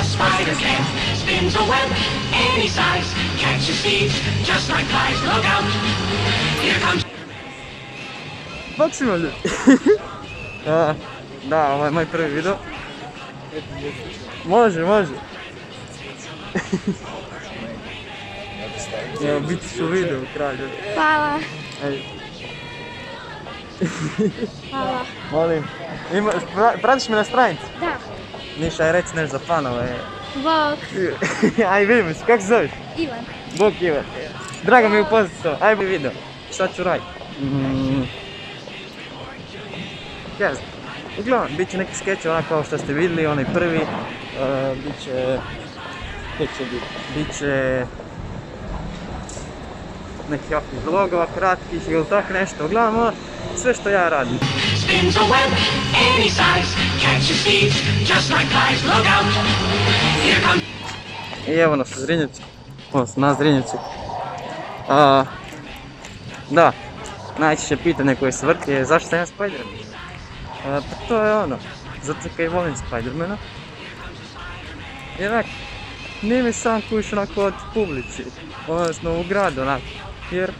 a Spider-Man, spins a web any size, catches thieves just like flies. Look out, here comes. Maksimum ljudi. Da, ovo je moj prvi video. Može. Evo, biti ću u videu, kralju. Hvala. Ej. Hvala. Molim. Pratiš me na stranici? Da. Niša, aj reci nešto za fanove. Bog. Aj, vidimo se, kako se zoveš? Ivan. Bog Ivan. Drago mi je upoznati to. Aj, video. Šta ću raditi? Ja znam. Uglavnom, bit će neki skeč onako kao što ste vidjeli, onaj prvi. Bit će neki ovakvih vlogova kratkih ili tako nešto. Uglavnom, sve što ja radim. Spins a web any size, catches thieves just like flies. Look out, here comes. I evo nas u Zrinjevcu, na Zrinjevcu. Da, najčešće pitanje koje se vrti je zašto sam ja Spider-Man. Pa to je ono, zato kaj volim Spider-mana. I onak, nije mi sam kuš onako od publici, odnosno u gradu onako. Jer,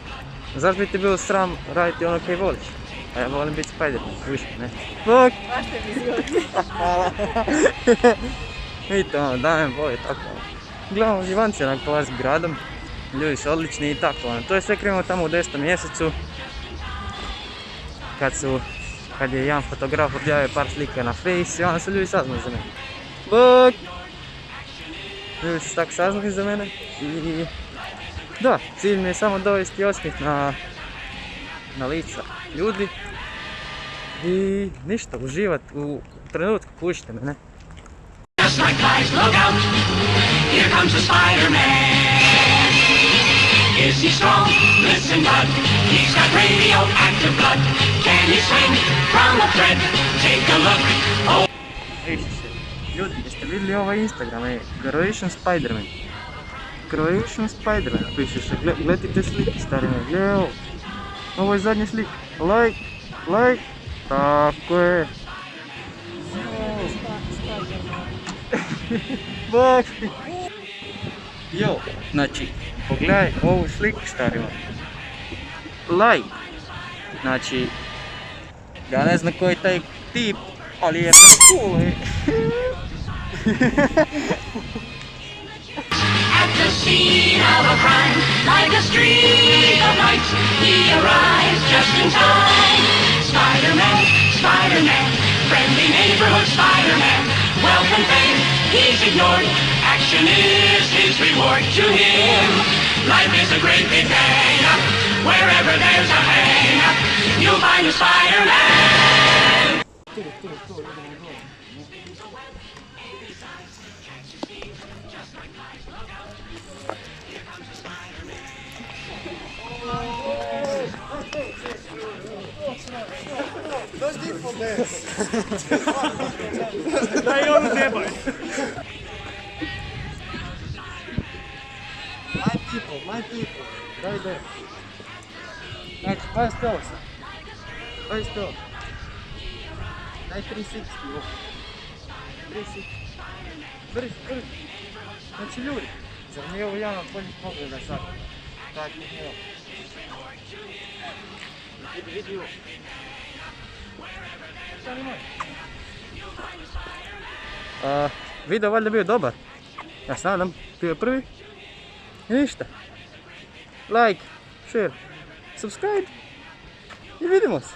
zašto bi ti bilo sram raditi ono kaj voliš? A ja volim biti Spider-Man, kuš ne. Bok! Hvala! Vidite ono, dajem boje, tako ono. Uglavnom, Ivanci onak polazi gradom, ljudi su odlični i tako ono. To je sve krenulo tamo u 10. mjesecu, kad je jedan fotograf objavio par slika na Face i onda su ljudi saznali za mene. Bok! Ljudi su tako saznali za mene i da, cilj mi je samo dovesti osmijeh na lica ljudi i ništa, uživati u trenutku, pušite me, ne? Just like flies, look out, here comes the Spider-Man. Is he strong? Listen, bud, he's got radioactive blood. Can he swing from a thread? Take a look. Oh. Ljudi, jeste vidjeli ovaj Instagram, Croatian Spider-Man. Croatian Spider-Man, piše se, gledajte slike, stari me, gledaj ovo. Ovo je zadnja slika, like, tako je. Bok! Jo, znači, pogledaj ovu sliku, stari me. Like, znači, ja ne znam koji je taj tip, ali je cool. At the scene of a crime, like a streak of light, he arrives just in time. Spider-Man, Spider-Man, friendly neighborhood Spider-Man. Wealth and fame, he's ignored. Action is his reward to him. Life is a great big hang-up. Wherever there's a hang-up, you'll find a Spider-Man. Daj onu nebaj. My people, right there. Znači, pazite ovo sad. Pazite ovo. Daj 360 ovo. 360. Brži. Znači ljudi, zar nije ovo jedan od boljih pogleda sad? Tako je ovo. Vidi ovo. Šta ne može? Video valjda bio dobar. Ja se nadam, bio prvi. I ništa. Like, share, subscribe i vidimo se.